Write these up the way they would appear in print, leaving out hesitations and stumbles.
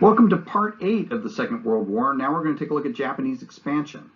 Welcome to part 8 of the Second World War. Now we're going to take a look at Japanese expansion.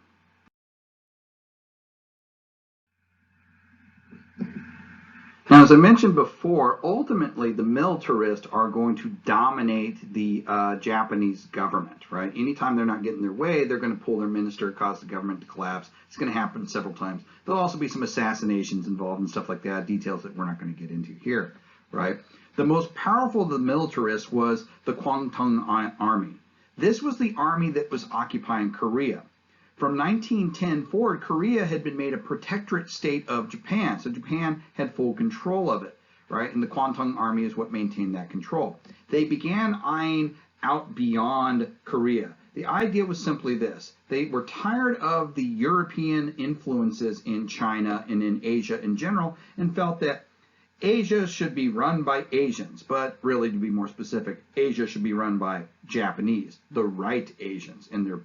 Now, as I mentioned before, ultimately the militarists are going to dominate the Japanese government, right? Anytime they're not getting their way, they're going to pull their minister, cause the government to collapse. It's going to happen several times. There'll also be some assassinations involved and stuff like that, details that we're not going to get into here, right? The most powerful of the militarists was the Kwantung Army. This was the army that was occupying Korea. From 1910 forward, Korea had been made a protectorate state of Japan, so Japan had full control of it, right? And the Kwantung Army is what maintained that control. They began eyeing out beyond Korea. The idea was simply this. They were tired of the European influences in China and in Asia in general and felt that Asia should be run by Asians, but really, to be more specific, Asia should be run by Japanese, the right Asians in their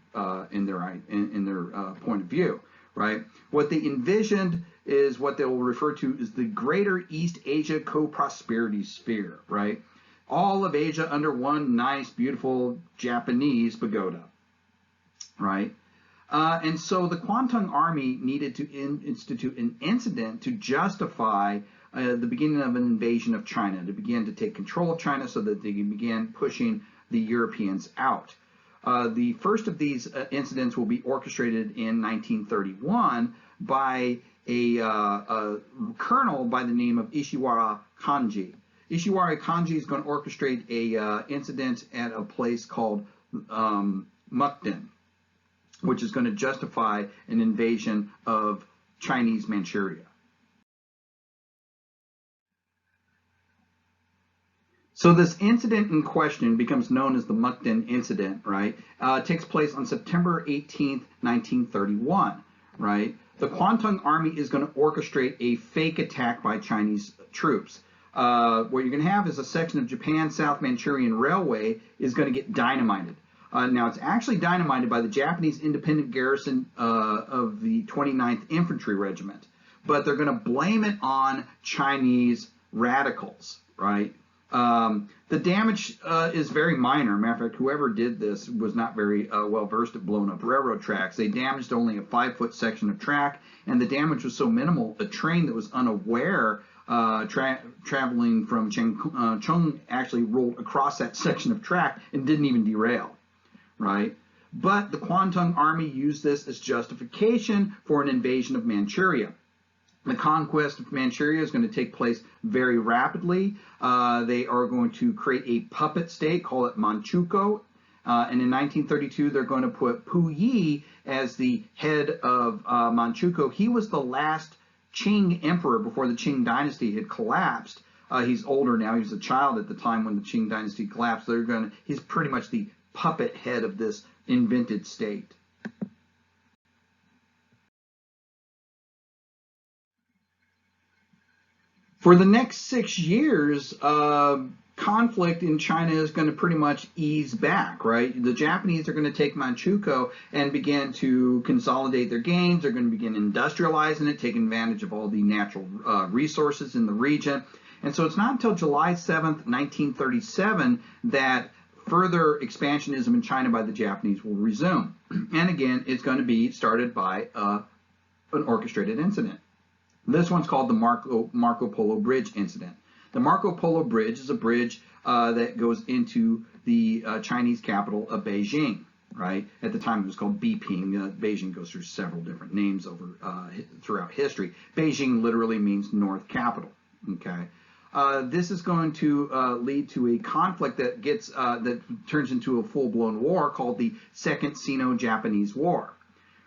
point of view, right? What they envisioned is what they will refer to as the Greater East Asia Co-Prosperity Sphere, right? All of Asia under one nice, beautiful Japanese pagoda, right? And so the Kwantung Army needed to institute an incident to justify the beginning of an invasion of China, to begin to take control of China so that they can begin pushing the Europeans out. The first of these incidents will be orchestrated in 1931 by a colonel by the name of Ishiwara Kanji. Ishiwara Kanji is going to orchestrate a incident at a place called Mukden, which is going to justify an invasion of Chinese Manchuria. So this incident in question becomes known as the Mukden Incident, right? Takes place on September 18th, 1931, right? The Kwantung Army is going to orchestrate a fake attack by Chinese troops. What you're going to have is a section of Japan South Manchurian Railway is going to get dynamited. Now, it's actually dynamited by the Japanese independent garrison of the 29th Infantry Regiment, but they're going to blame it on Chinese radicals, right? The damage is very minor. Matter of fact, whoever did this was not very well versed at blowing up railroad tracks. They damaged only a 5-foot section of track, and the damage was so minimal, a train that was unaware traveling from Chengchun actually rolled across that section of track and didn't even derail, right? But the Kwantung Army used this as justification for an invasion of Manchuria. The conquest of Manchuria is going to take place very rapidly. They are going to create a puppet state, call it Manchukuo. And in 1932, they're going to put Pu Yi as the head of Manchukuo. He was the last Qing emperor before the Qing dynasty had collapsed. He's older now. He was a child at the time when the Qing dynasty collapsed. He's pretty much the puppet head of this invented state. For the next 6 years, conflict in China is going to pretty much ease back, right? The Japanese are going to take Manchukuo and begin to consolidate their gains. They're going to begin industrializing it, taking advantage of all the natural resources in the region. And so it's not until July 7th, 1937 that further expansionism in China by the Japanese will resume. And again, it's going to be started by an orchestrated incident. This one's called the Marco Polo Bridge Incident. The Marco Polo Bridge is a bridge that goes into the Chinese capital of Beijing, right? At the time it was called Biping. Beijing goes through several different names throughout history. Beijing literally means North Capital, okay? This is going to lead to a conflict that turns into a full-blown war called the Second Sino-Japanese War,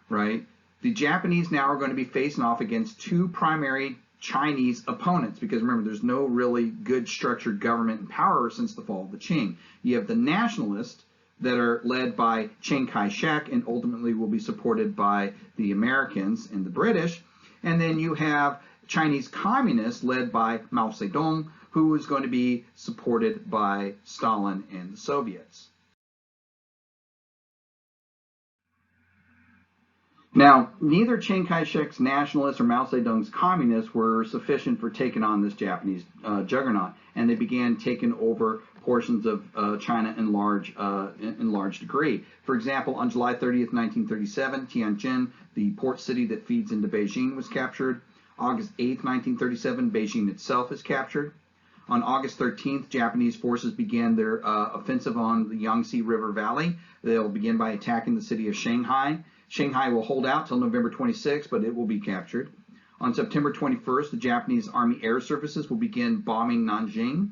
right? The Japanese now are going to be facing off against two primary Chinese opponents, because remember, there's no really good structured government and power since the fall of the Qing. You have the nationalists that are led by Chiang Kai-shek and ultimately will be supported by the Americans and the British. And then you have Chinese communists led by Mao Zedong, who is going to be supported by Stalin and the Soviets. Now, neither Chiang Kai-shek's nationalists or Mao Zedong's communists were sufficient for taking on this Japanese juggernaut, and they began taking over portions of China in large degree. For example, on July 30th, 1937, Tianjin, the port city that feeds into Beijing, was captured. August 8th, 1937, Beijing itself is captured. On August 13th, Japanese forces began their offensive on the Yangtze River Valley. They'll begin by attacking the city of Shanghai. Shanghai will hold out till November 26th, but it will be captured. On September 21st, the Japanese Army Air Services will begin bombing Nanjing.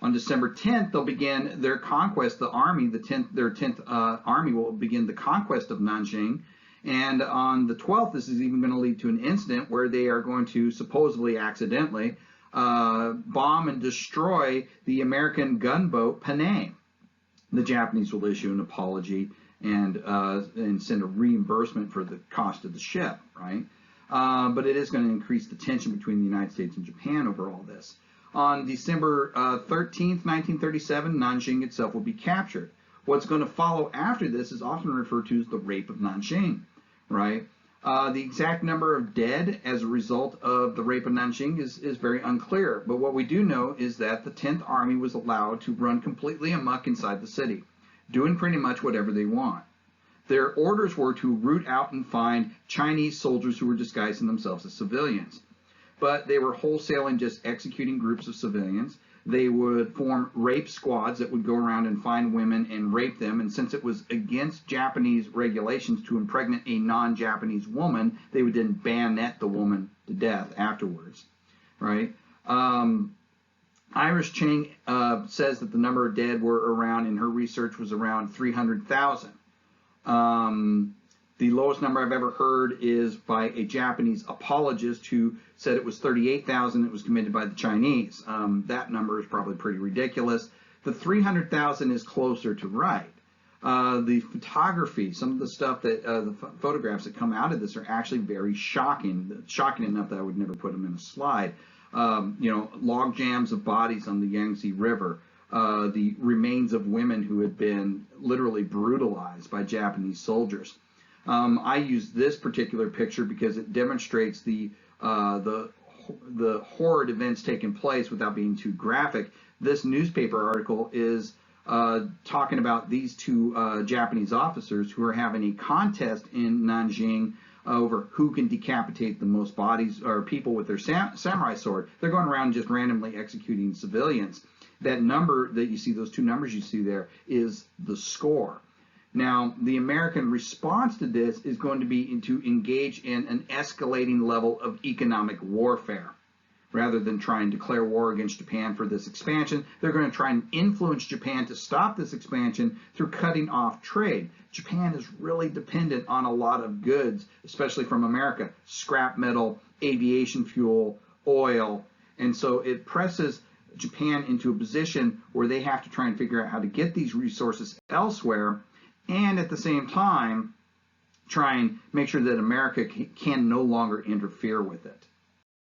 On December 10th, they'll begin their conquest. The army, their 10th Army, will begin the conquest of Nanjing. And on the 12th, this is even going to lead to an incident where they are going to supposedly accidentally bomb and destroy the American gunboat Panay. The Japanese will issue an apology and send a reimbursement for the cost of the ship, right? But it is going to increase the tension between the United States and Japan over all this. On December 13th, 1937, Nanjing itself will be captured. What's going to follow after this is often referred to as the Rape of Nanjing, right? The exact number of dead as a result of the Rape of Nanjing is very unclear, but what we do know is that the 10th Army was allowed to run completely amok inside the city, doing pretty much whatever they want. Their orders were to root out and find Chinese soldiers who were disguising themselves as civilians. But they were wholesaling just executing groups of civilians. They would form rape squads that would go around and find women and rape them. And since it was against Japanese regulations to impregnate a non-Japanese woman, they would then bayonet the woman to death afterwards, right? Iris Chang says that the number of dead were around, in her research, was around 300,000. The lowest number I've ever heard is by a Japanese apologist who said it was 38,000 that was committed by the Chinese. That number is probably pretty ridiculous. The 300,000 is closer to right. The photography, some of the stuff that, the photographs that come out of this are actually very shocking. Shocking enough that I would never put them in a slide. Log jams of bodies on the Yangtze River. The remains of women who had been literally brutalized by Japanese soldiers. I use this particular picture because it demonstrates the horrid events taking place without being too graphic. This newspaper article is talking about these two Japanese officers who are having a contest in Nanjing over who can decapitate the most bodies or people with their samurai sword. They're going around just randomly executing civilians. That number that you see, those two numbers you see there, is the score. Now, the American response to this is going to be to engage in an escalating level of economic warfare. Rather than try and declare war against Japan for this expansion, they're going to try and influence Japan to stop this expansion through cutting off trade. Japan is really dependent on a lot of goods, especially from America: scrap metal, aviation fuel, oil, and so it presses Japan into a position where they have to try and figure out how to get these resources elsewhere, and at the same time try and make sure that America can no longer interfere with it.